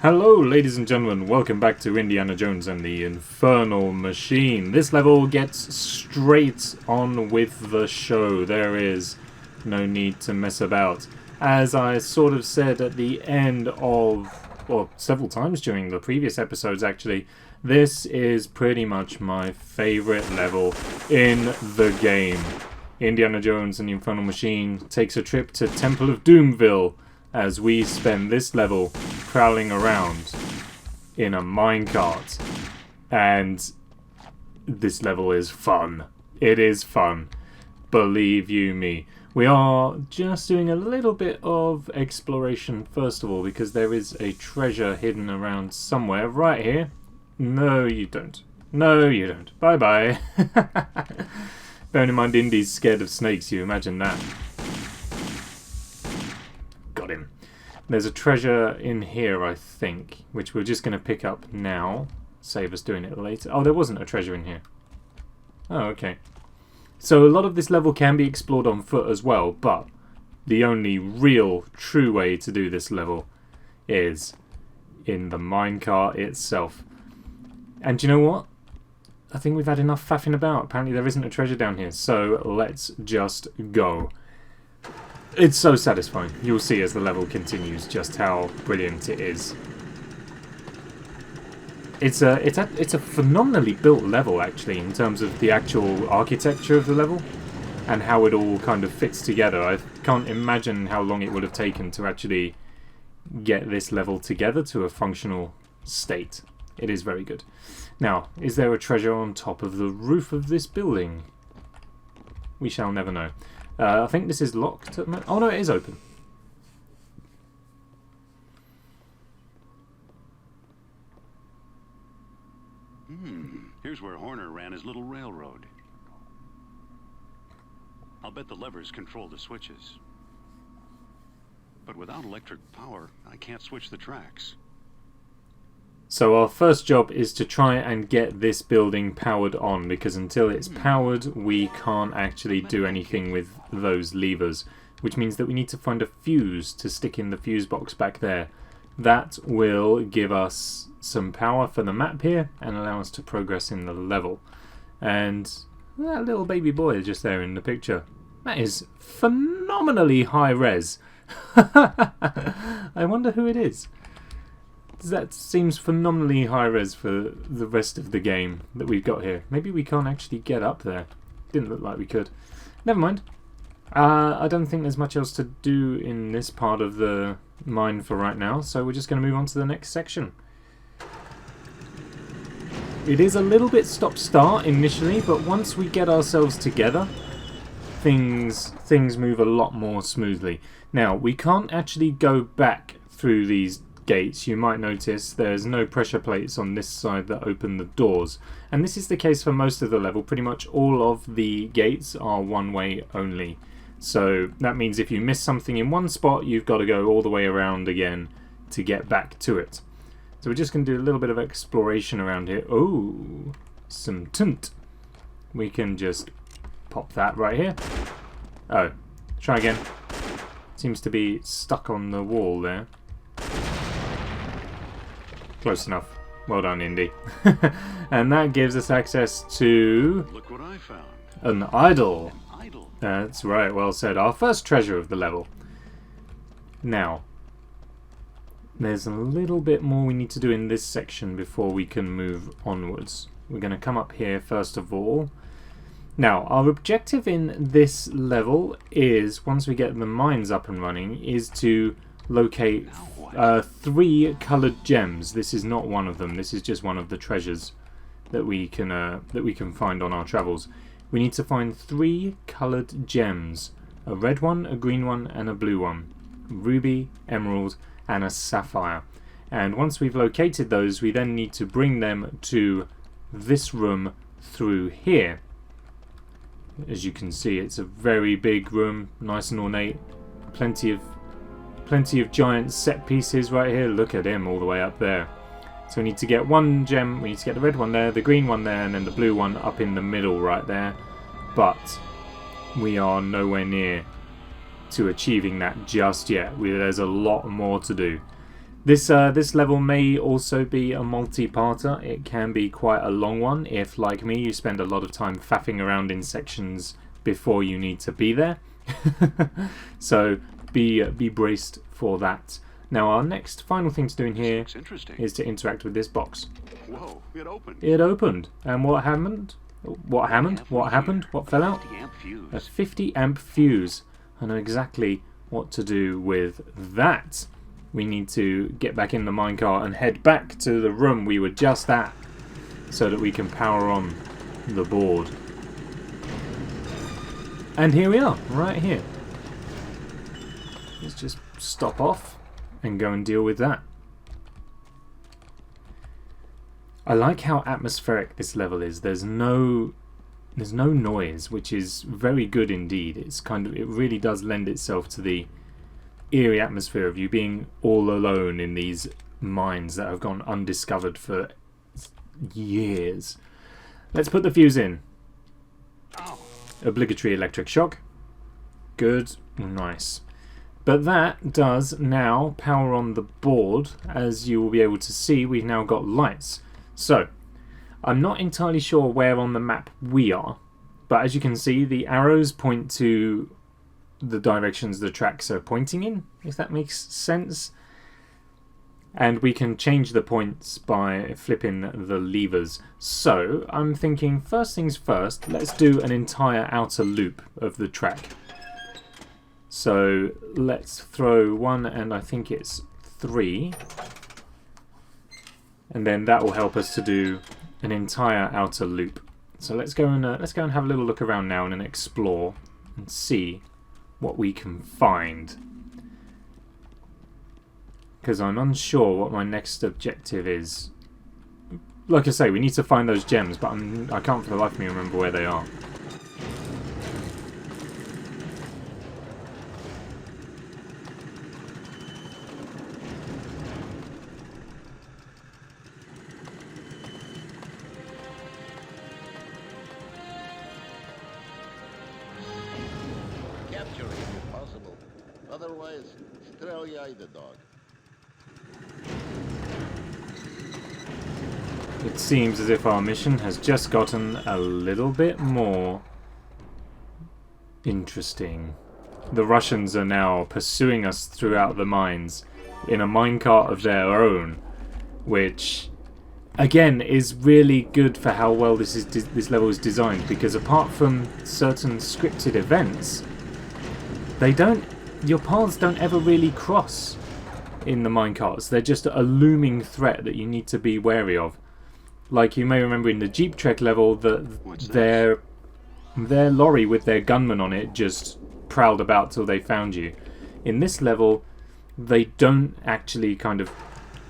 Hello ladies and gentlemen, welcome back to Indiana Jones and the Infernal Machine. This level gets straight on with the show. There is no need to mess about. As I sort of said at the end of, or several times during the previous episodes actually, this is pretty much my favourite level in the game. Indiana Jones and the Infernal Machine takes a trip to Temple of Doomville as we spend this level prowling around in a minecart. And this level is fun. It is fun. Believe you me. We are just doing a little bit of exploration first of all, because there is a treasure hidden around somewhere right here. No, you don't. No, you don't. Bye-bye. Bearing in mind Indy's scared of snakes, you imagine that. Got him. There's a treasure in here, I think, which we're just going to pick up now. Save us doing it later. Oh, there wasn't a treasure in here. Oh, okay. So a lot of this level can be explored on foot as well, but the only real, true way to do this level is in the minecart itself. And do you know what? I think we've had enough faffing about. Apparently there isn't a treasure down here, so let's just go. It's so satisfying. You'll see as the level continues just how brilliant it is. It's a phenomenally built level actually in terms of the actual architecture of the level and how it all kind of fits together. I can't imagine how long it would have taken to actually get this level together to a functional state. It is very good. Now, is there a treasure on top of the roof of this building? We shall never know. I think this is locked. Oh no, it is open. Here's where Horner ran his little railroad. I'll bet the levers control the switches. But without electric power, I can't switch the tracks. So our first job is to try and get this building powered on, because until it's powered we can't actually do anything with those levers, which means that we need to find a fuse to stick in the fuse box back there. That will give us some power for the map here and allow us to progress in the level. And that little baby boy just there in the picture, that is phenomenally high res. I wonder who it is. That seems phenomenally high res for the rest of the game that we've got here. Maybe we can't actually get up there. Didn't look like we could. Never mind. I don't think there's much else to do in this part of the mine for right now, so we're just going to move on to the next section. It is a little bit stop-start initially, but once we get ourselves together, things move a lot more smoothly. Now, we can't actually go back through these gates. You might notice there's no pressure plates on this side that open the doors, and this is the case for most of the level. Pretty much all of the gates are one way only, so that means if you miss something in one spot you've got to go all the way around again to get back to it. So we're just going to do a little bit of exploration around here. Oh, some tunt. We can just pop that right here. Oh, try again. Seems to be stuck on the wall there. Close enough. Well done, Indy. And that gives us access to... Look what I found. An idol. An idol. That's right, well said. Our first treasure of the level. Now, there's a little bit more we need to do in this section before we can move onwards. We're going to come up here first of all. Now, our objective in this level is, once we get the mines up and running, is to locate 3 coloured gems. This is not one of them. This is just one of the treasures that we can find on our travels. We need to find 3 coloured gems: a red one, a green one, and a blue one. Ruby, emerald, and a sapphire. And once we've located those, we then need to bring them to this room through here. As you can see, it's a very big room, nice and ornate. Plenty of giant set pieces right here. Look at him all the way up there. So we need to get one gem. We need to get the red one there, the green one there, and then the blue one up in the middle right there. But we are nowhere near to achieving that just yet. There's a lot more to do. This level may also be a multi-parter. It can be quite a long one if, like me, you spend a lot of time faffing around in sections before you need to be there. So be braced for that. Now our next final thing to do in here is to interact with this box. Whoa, it opened. It opened. And what happened? What happened? What happened? What fell out? 50 amp fuse. A 50 amp fuse. I know exactly what to do with that. We need to get back in the minecart and head back to the room we were just at so that we can power on the board. And here we are, right here. Let's just stop off and go and deal with that. I like how atmospheric this level is. There's no noise, which is very good indeed. It really does lend itself to the eerie atmosphere of you being all alone in these mines that have gone undiscovered for years. Let's put the fuse in. Obligatory electric shock. Good, nice. But that does now power on the board. As you will be able to see, we've now got lights. So, I'm not entirely sure where on the map we are, but as you can see, the arrows point to the directions the tracks are pointing in, if that makes sense. And we can change the points by flipping the levers. So I'm thinking, first things first, let's do an entire outer loop of the track. So let's throw 1 and I think it's 3. And then that will help us to do an entire outer loop. So let's go and have a little look around now and explore and see what we can find, because I'm unsure what my next objective is. Like I say, we need to find those gems, but I can't for the life of me remember where they are. Otherwise, strelljaj the dog. It seems as if our mission has just gotten a little bit more interesting. The Russians are now pursuing us throughout the mines in a minecart of their own, which again is really good for how well this level is designed, because apart from certain scripted events, your paths don't ever really cross in the minecarts. They're just a looming threat that you need to be wary of. Like you may remember in the Jeep Trek level, their lorry with their gunman on it just prowled about till they found you. In this level, they don't actually kind of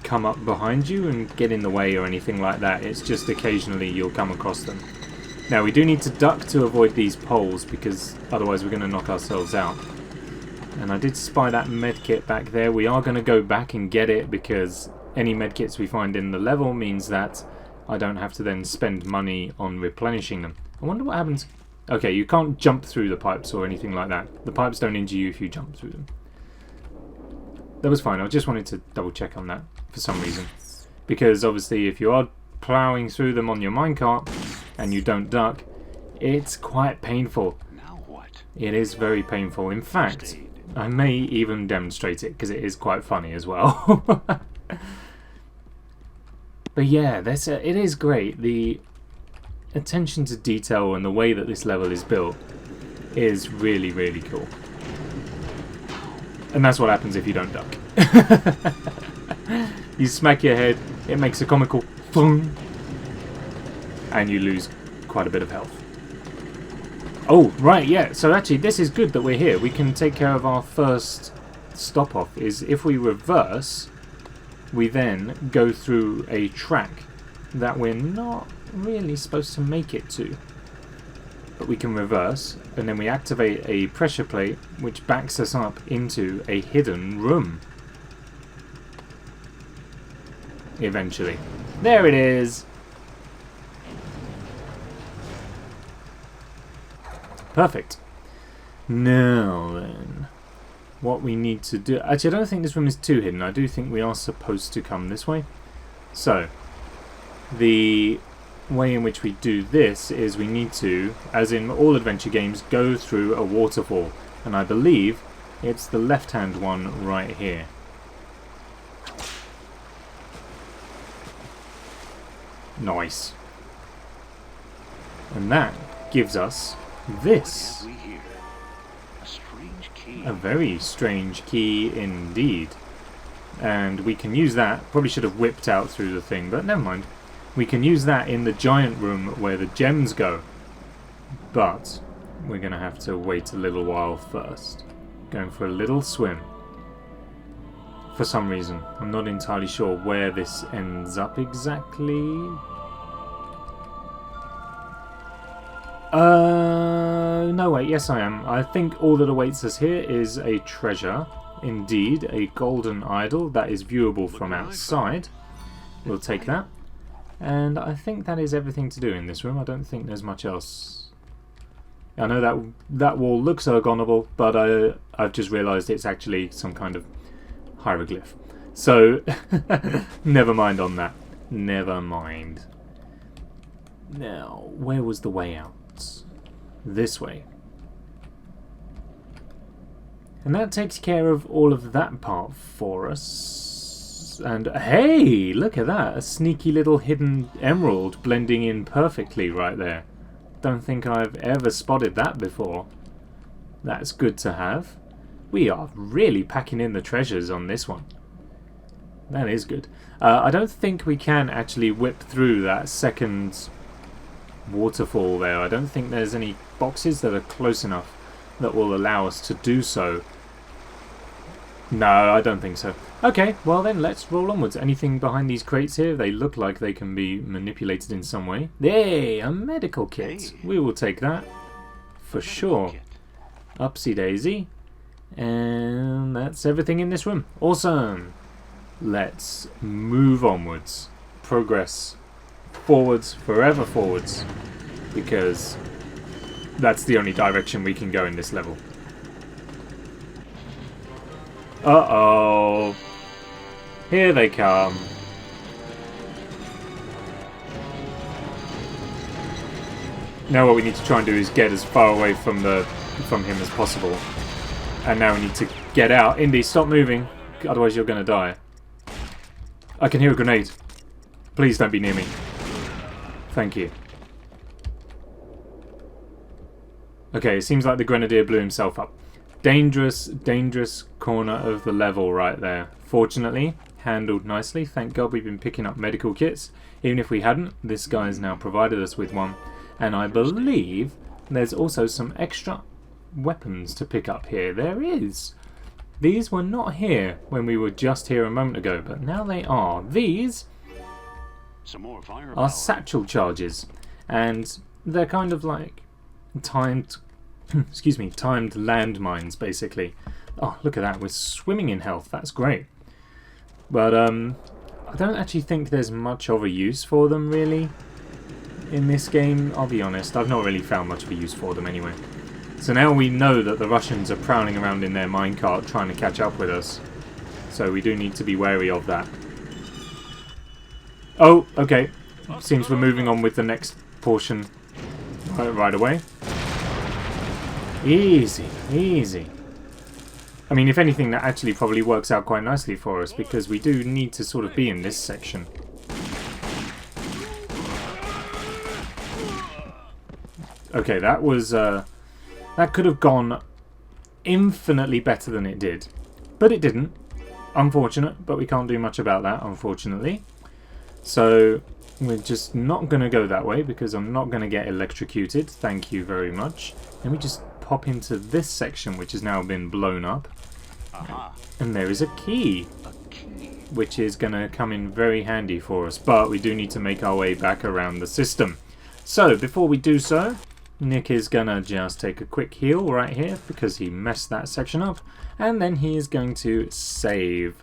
come up behind you and get in the way or anything like that. It's just occasionally you'll come across them. Now we do need to duck to avoid these poles, because otherwise we're going to knock ourselves out. And I did spy that medkit back there. We are going to go back and get it, because any medkits we find in the level means that I don't have to then spend money on replenishing them. I wonder what happens. Okay, you can't jump through the pipes or anything like that. The pipes don't injure you if you jump through them. That was fine. I just wanted to double check on that for some reason. Because obviously if you are ploughing through them on your minecart and you don't duck, it's quite painful. Now what? It is very painful. In fact, I may even demonstrate it, because it is quite funny as well. But yeah, it is great. The attention to detail and the way that this level is built is really, really cool. And that's what happens if you don't duck. You smack your head, it makes a comical thung, and you lose quite a bit of health. Oh, right, yeah. So actually, this is good that we're here. We can take care of our first stop-off. Is if we reverse, we then go through a track that we're not really supposed to make it to. But we can reverse, and then we activate a pressure plate, which backs us up into a hidden room. Eventually. There it is! Perfect. Now then, what we need to do... Actually, I don't think this room is too hidden. I do think we are supposed to come this way. So, the way in which we do this is we need to, as in all adventure games, go through a waterfall. And I believe it's the left-hand one right here. Nice. And that gives us this. What have we here? A strange key. A very strange key indeed. And we can use that. Probably should have whipped out through the thing, but never mind. We can use that in the giant room where the gems go. But we're going to have to wait a little while first. Going for a little swim. For some reason. I'm not entirely sure where this ends up exactly. No wait, yes I am. I think all that awaits us here is a treasure. Indeed, a golden idol that is viewable from outside. We'll take that. And I think that is everything to do in this room. I don't think there's much else. I know that wall looks ergonable, but I've just realised it's actually some kind of hieroglyph. So, never mind on that. Never mind. Now, where was the way out? This way. And that takes care of all of that part for us. And hey, look at that. A sneaky little hidden emerald blending in perfectly right there. Don't think I've ever spotted that before. That's good to have. We are really packing in the treasures on this one. That is good. I don't think we can actually whip through that second waterfall there. I don't think there's any boxes that are close enough that will allow us to do so. No, I don't think so. Okay, well then let's roll onwards. Anything behind these crates here? They look like they can be manipulated in some way. Yay, a medical kit. Hey. We will take that for sure. Kit. Upsy daisy. And that's everything in this room. Awesome. Let's move onwards. Progress forwards, forever forwards. Because that's the only direction we can go in this level. Uh-oh. Here they come. Now what we need to try and do is get as far away from him as possible. And now we need to get out. Indy, stop moving. Otherwise you're going to die. I can hear a grenade. Please don't be near me. Thank you. Okay, it seems like the grenadier blew himself up. Dangerous, dangerous corner of the level right there. Fortunately, handled nicely. Thank God we've been picking up medical kits. Even if we hadn't, this guy's now provided us with one. And I believe there's also some extra weapons to pick up here. There is. These were not here when we were just here a moment ago, but now they are. These Some more firepower. are satchel charges. And they're kind of like timed excuse me, timed landmines basically. Oh, look at that, we're swimming in health, that's great. But I don't actually think there's much of a use for them really in this game. I'll be honest, I've not really found much of a use for them anyway. So now we know that the Russians are prowling around in their minecart trying to catch up with us. So we do need to be wary of that. Oh, okay. Seems we're moving on with the next portion right away. Easy, easy. I mean, if anything, that actually probably works out quite nicely for us, because we do need to sort of be in this section. Okay, that was... that could have gone infinitely better than it did. But it didn't. Unfortunate, but we can't do much about that, unfortunately. So, we're just not going to go that way, because I'm not going to get electrocuted. Thank you very much. Let me just pop into this section, which has now been blown up. Aha. And there is a key, A key. which is going to come in very handy for us. But we do need to make our way back around the system. So, before we do so, Nick is going to just take a quick heal right here, because he messed that section up. And then he is going to save.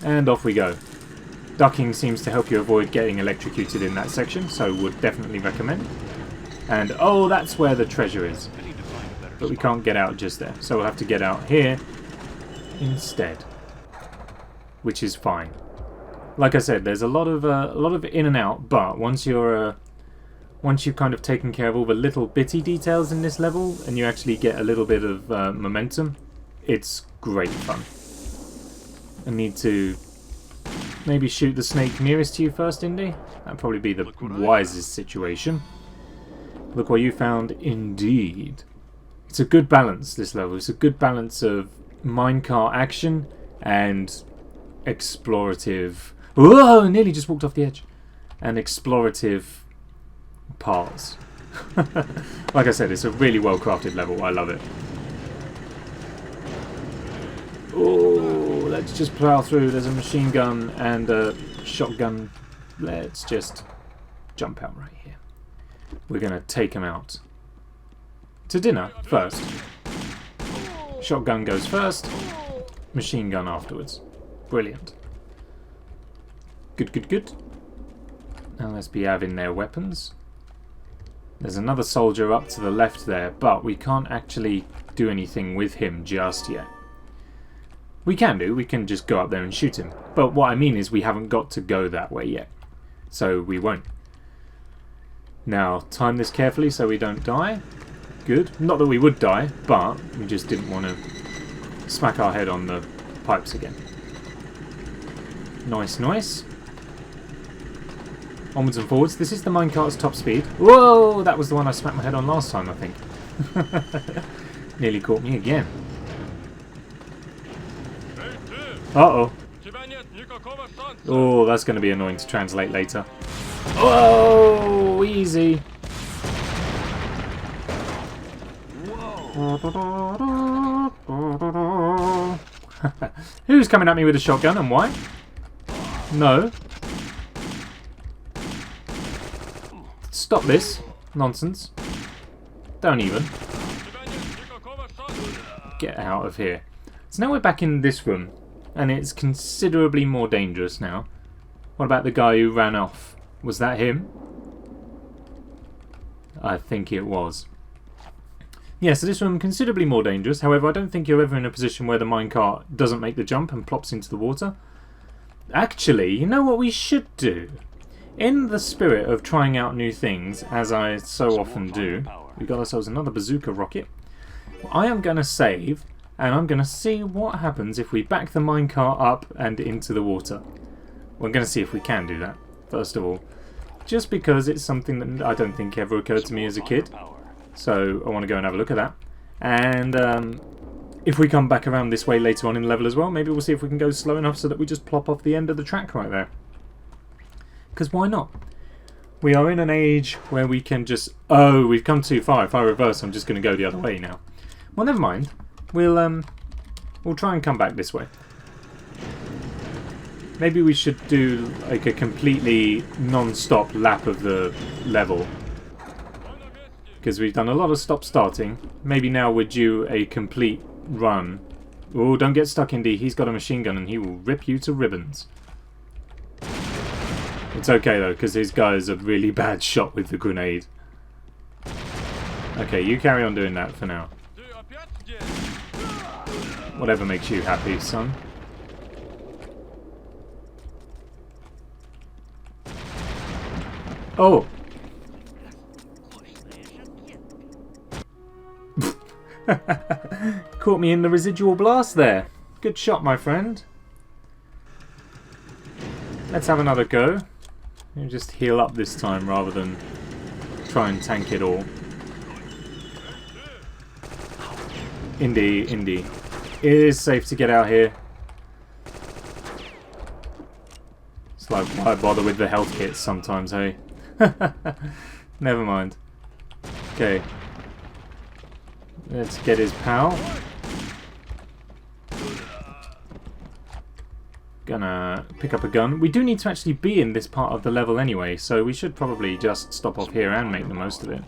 And off we go. Ducking seems to help you avoid getting electrocuted in that section, so would definitely recommend. And oh, that's where the treasure is. I need to find a better but we can't get out just there. So we'll have to get out here instead, which is fine. Like I said, there's a lot of in and out, but once you've kind of taken care of all the little bitty details in this level, and you actually get a little bit of momentum, it's great fun. I need to maybe shoot the snake nearest to you first, Indy. That'd probably be the wisest situation. Look what you found, indeed. It's a good balance, this level. It's a good balance of minecart action and explorative... Whoa! I nearly just walked off the edge. And explorative parts. Like I said, it's a really well-crafted level. I love it. Oh, let's just plow through. There's a machine gun and a shotgun. Let's just jump out right here. We're going to take him out. To dinner first. Shotgun goes first. Machine gun afterwards. Brilliant. Good, good, good. Now let's be having their weapons. There's another soldier up to the left there, but we can't actually do anything with him just yet. We can just go up there and shoot him. But what I mean is we haven't got to go that way yet. So we won't. Now, time this carefully so we don't die. Good. Not that we would die, but we just didn't want to smack our head on the pipes again. Nice, nice. Onwards and forwards. This is the minecart's top speed. Whoa! That was the one I smacked my head on last time, I think. Nearly caught me again. Uh-oh. Oh, that's going to be annoying to translate later. Whoa! Easy. Who's coming at me with a shotgun and why? No. Stop this nonsense. Don't even. Get out of here. So now we're back in this room, and it's considerably more dangerous now. What about the guy who ran off? Was that him? I think it was. Yeah, so this room considerably more dangerous. However, I don't think you're ever in a position where the minecart doesn't make the jump and plops into the water. Actually, you know what we should do? In the spirit of trying out new things, as I so often do, we got ourselves another bazooka rocket. I am going to save, and I'm going to see what happens if we back the minecart up and into the water. We're going to see if we can do that, first of all. Just because it's something that I don't think ever occurred to me as a kid. So I want to go and have a look at that. And if we come back around this way later on in the level as well, maybe we'll see if we can go slow enough so that we just plop off the end of the track right there. Because why not? We are in an age where we can just... Oh, we've come too far. If I reverse, I'm just going to go the other way now. Well, never mind. We'll try and come back this way. Maybe we should do like a completely non-stop lap of the level. Because we've done a lot of stop-starting. Maybe now we're due a complete run. Oh, don't get stuck, Indy. He's got a machine gun and he will rip you to ribbons. It's okay though, because his guy is a really bad shot with the grenade. Okay, you carry on doing that for now. Whatever makes you happy, son. Oh! Caught me in the residual blast there. Good shot, my friend. Let's have another go. And just heal up this time rather than try and tank it all. Indy, Indy. It is safe to get out here. It's like, why bother with the health kits sometimes, hey? Never mind. Okay. Let's get his pal. Gonna pick up a gun. We do need to actually be in this part of the level anyway, so we should probably just stop off here and make the most of it.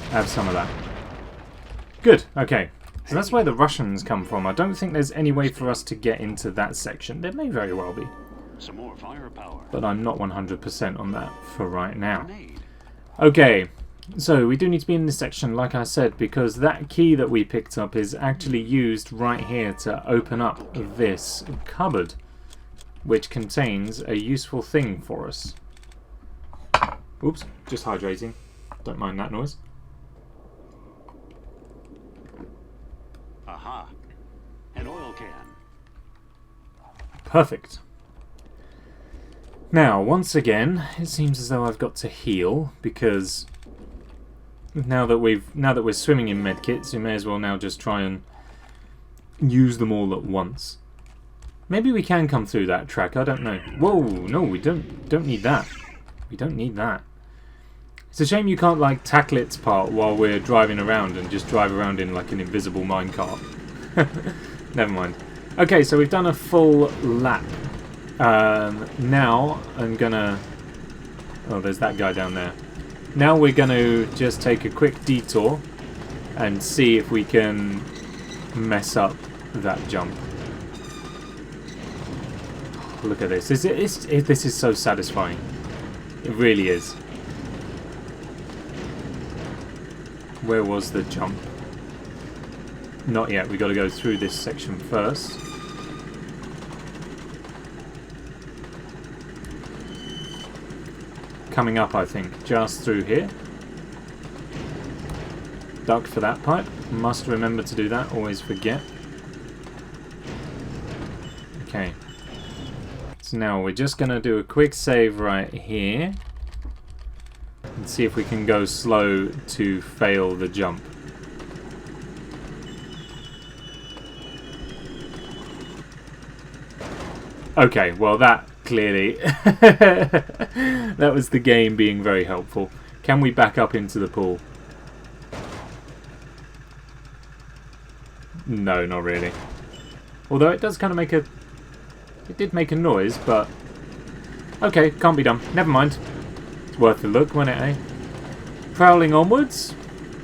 Have some of that. Good, okay. So that's where the Russians come from. I don't think there's any way for us to get into that section. There may very well be. some more firepower. But I'm not 100% on that for right now. Grenade. Okay, so we do need to be in this section, like I said, because that key that we picked up is actually used right here to open up this cupboard, which contains a useful thing for us. Oops, just hydrating. Don't mind that noise. Aha. An oil can. Perfect. Now, once again, it seems as though I've got to heal, because now that we're swimming in medkits, we may as well now just try and use them all at once. Maybe we can come through that track, I don't know. Whoa, no, we don't need that. We don't need that. It's a shame you can't, like, tackle its part while we're driving around and just drive around in, like, an invisible minecart. Never mind. Okay, so we've done a full lap. Now I'm gonna... Oh, there's that guy down there. Now we're gonna just take a quick detour and see if we can mess up that jump. Look at this. This is so satisfying. It really is. Where was the jump? Not yet. We've got to go through this section first. Coming up, I think, just through here. Duck for that pipe. Must remember to do that. Always forget. Okay. So now we're just going to do a quick save right here. And see if we can go slow to fail the jump. Okay, well that clearly that was the game being very helpful. Can we back up into the pool? No, not really. Although it does kind of make a... It did make a noise, but... Okay, can't be done. Never mind. It's worth a look, wasn't it, eh? Prowling onwards.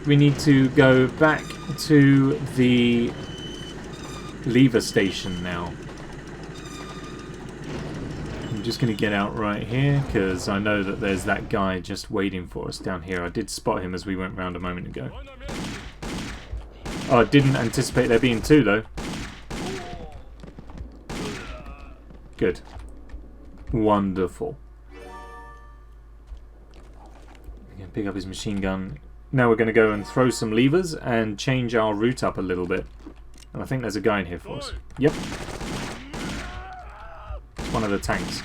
We need to go back to the lever station now. I'm just going to get out right here, because I know that there's that guy just waiting for us down here. I did spot him as we went round a moment ago. Oh, I didn't anticipate there being two, though. Good. Wonderful. I'm going to pick up his machine gun. Now we're going to go and throw some levers and change our route up a little bit. And I think there's a guy in here for us. Yep. One of the tanks.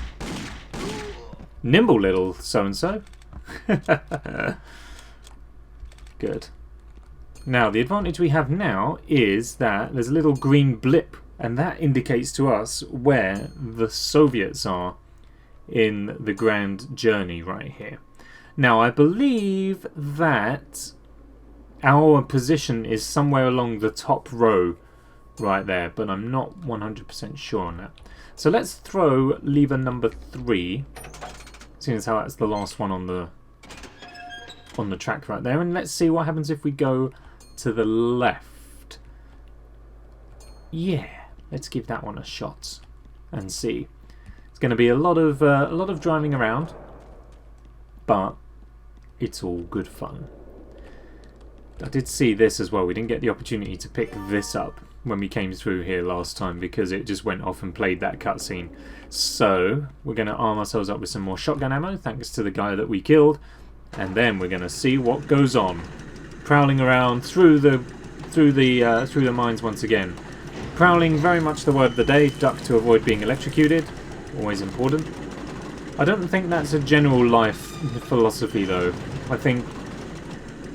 Nimble little so-and-so. Good. Now, the advantage we have now is that there's a little green blip, and that indicates to us where the Soviets are in the grand journey right here. Now, I believe that our position is somewhere along the top row right there, but I'm not 100% sure on that. So let's throw lever number 3, seeing as how that's the last one on the track right there, and let's see what happens if we go to the left. Yeah, let's give that one a shot and see. It's going to be a lot of driving around, but it's all good fun. I did see this as well. We didn't get the opportunity to pick this up when we came through here last time because it just went off and played that cutscene. So we're going to arm ourselves up with some more shotgun ammo, thanks to the guy that we killed, and then we're going to see what goes on, prowling around through the mines once again. Prowling, very much the word of the day. Duck to avoid being electrocuted, always important. I don't think that's a general life philosophy though. I think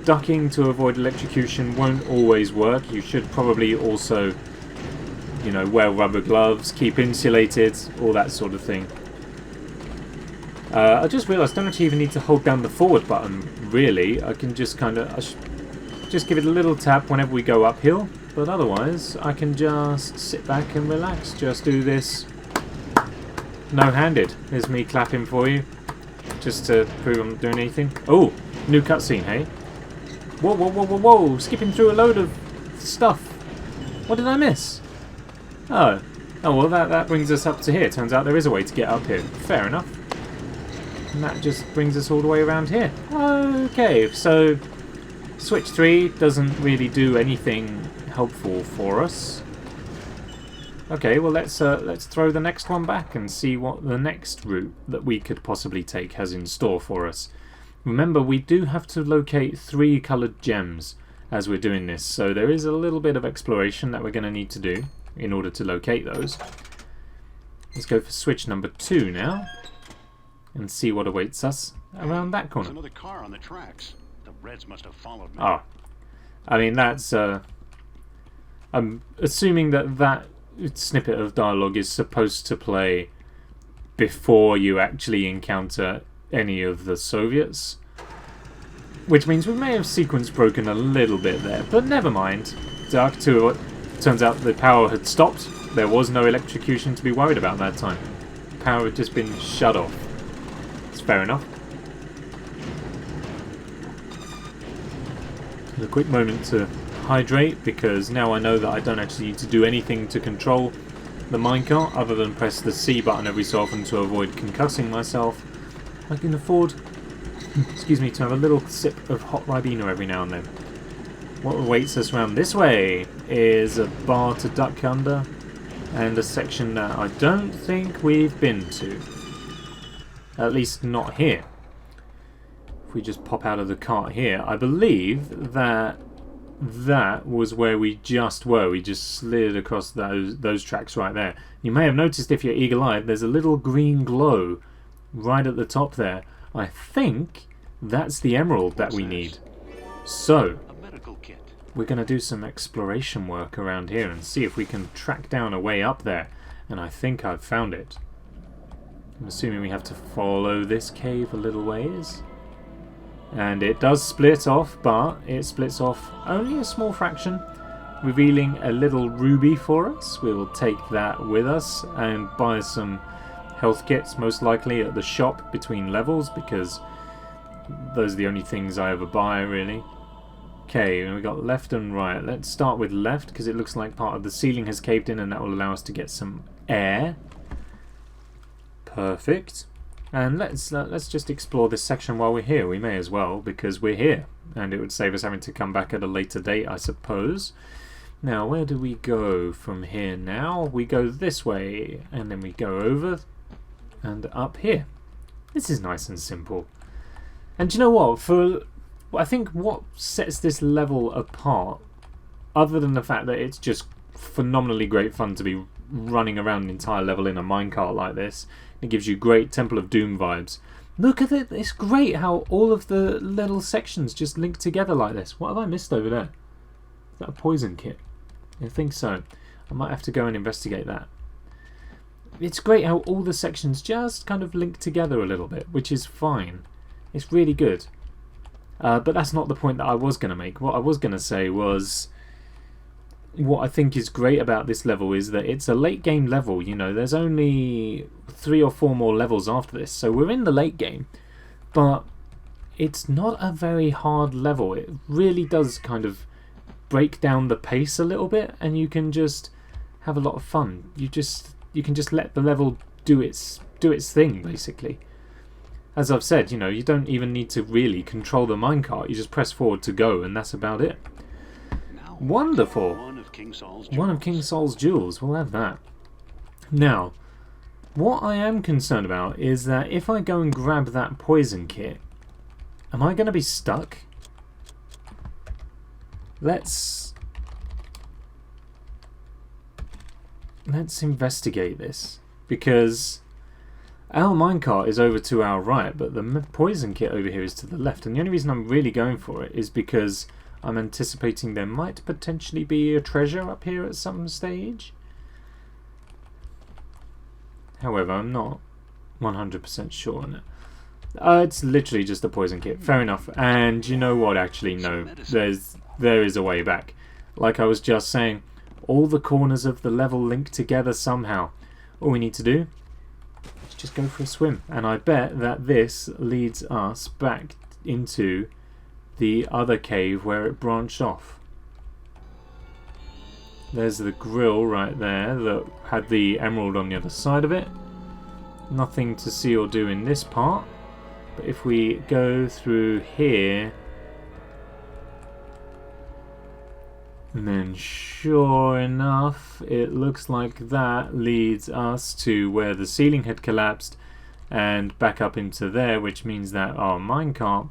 ducking to avoid electrocution won't always work. You should probably also, you know, wear rubber gloves, keep insulated, all that sort of thing. I just realised I don't actually even need to hold down the forward button, really. I can just just give it a little tap whenever we go uphill, but otherwise I can just sit back and relax. Just do this no-handed. There's me clapping for you, just to prove I'm not doing anything. Oh, new cutscene, hey? Whoa, whoa, whoa, whoa, whoa! Skipping through a load of stuff. What did I miss? Oh, Oh, well, that brings us up to here. Turns out there is a way to get up here. Fair enough. And that just brings us all the way around here. Okay, so switch 3 doesn't really do anything helpful for us. Okay, well, let's throw the next one back and see what the next route that we could possibly take has in store for us. Remember, we do have to locate 3 coloured gems as we're doing this, so there is a little bit of exploration that we're going to need to do in order to locate those. Let's go for switch number 2 now and see what awaits us around that corner. There's another car on the tracks. The Reds must have followed me. Ah, I mean, that's I'm assuming that snippet of dialogue is supposed to play before you actually encounter any of the Soviets, which means we may have sequence broken a little bit there, but never mind. Dark 2, turns out the power had stopped. There was no electrocution to be worried about that time. Power had just been shut off. It's fair enough. A quick moment to hydrate, because now I know that I don't actually need to do anything to control the minecart other than press the C button every so often to avoid concussing myself. I can afford, excuse me, to have a little sip of hot Ribena every now and then. What awaits us round this way is a bar to duck under and a section that I don't think we've been to. At least not here. If we just pop out of the cart here, I believe that was where we just were. We just slid across those tracks right there. You may have noticed, if you're eagle-eyed, there's a little green glow right at the top there. I think that's the emerald that we need. So, A medical kit. we're going to do some exploration work around here and see if we can track down a way up there. And I think I've found it. I'm assuming we have to follow this cave a little ways. And it does split off, but it splits off only a small fraction, revealing a little ruby for us. We will take that with us and buy some health kits, most likely at the shop between levels, because those are the only things I ever buy, really. Okay, we got left and right. Let's start with left, because it looks like part of the ceiling has caved in, and that will allow us to get some air. Perfect. And let's just explore this section while we're here. We may as well, because we're here, and it would save us having to come back at a later date, I suppose. Now, where do we go from here now? We go this way, and then we go over and up here. This is nice and simple. And do you know what? I think what sets this level apart, other than the fact that it's just phenomenally great fun to be running around an entire level in a minecart like this, it gives you great Temple of Doom vibes. Look at it, it's great how all of the little sections just link together like this. What have I missed over there? Is that a poison kit? I think so. I might have to go and investigate that. It's great how all the sections just kind of link together a little bit, which is fine. It's really good. But that's not the point that I was going to make. What I was going to say was, what I think is great about this level is that it's a late game level. You know, there's only 3 or 4 more levels after this, so we're in the late game, but it's not a very hard level. It really does kind of break down the pace a little bit, and you can just have a lot of fun. You can just let the level do its thing, basically. As I've said, you know, you don't even need to really control the minecart. You just press forward to go, and that's about it. Wonderful. One of King Sol's jewels. We'll have that. Now, what I am concerned about is that if I go and grab that poison kit, am I going to be stuck? Let's investigate this, because our minecart is over to our right, but the poison kit over here is to the left, and the only reason I'm really going for it is because I'm anticipating there might potentially be a treasure up here at some stage. However, I'm not 100% sure on it. It's literally just a poison kit. Fair enough. And you know what? Actually, no. There is a way back. Like I was just saying, all the corners of the level link together somehow. All we need to do is just go for a swim. And I bet that this leads us back into the other cave where it branched off. There's the grill right there that had the emerald on the other side of it. Nothing to see or do in this part. But if we go through here, and then sure enough, it looks like that leads us to where the ceiling had collapsed and back up into there, which means that our minecart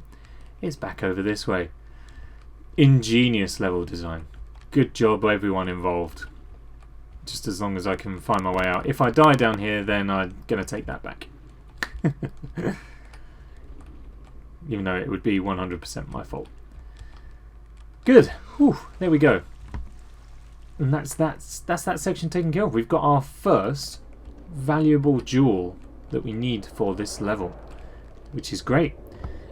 is back over this way. Ingenious level design. Good job everyone involved. Just as long as I can find my way out. If I die down here, then I'm going to take that back. Even though it would be 100% my fault. Good. Whew, there we go. And that's that section taken care of. We've got our first valuable jewel that we need for this level, which is great.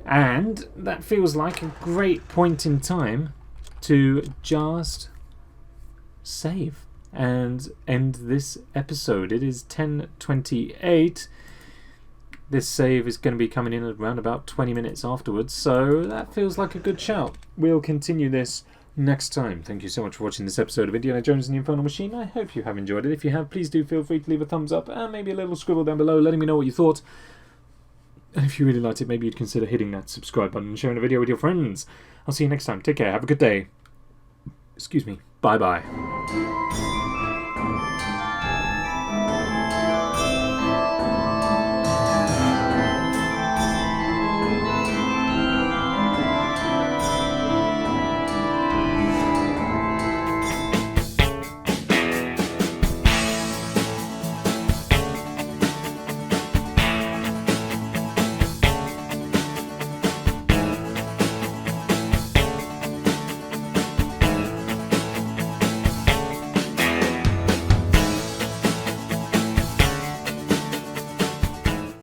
And that feels like a great point in time to just save and end this episode. It is 10:28. This save is going to be coming in around about 20 minutes afterwards, so that feels like a good shout. We'll continue this next time. Thank you so much for watching this episode of Indiana Jones and the Infernal Machine. I hope you have enjoyed it. If you have, please do feel free to leave a thumbs up and maybe a little scribble down below letting me know what you thought. And if you really liked it, maybe you'd consider hitting that subscribe button and sharing the video with your friends. I'll see you next time. Take care. Have a good day. Excuse me. Bye-bye.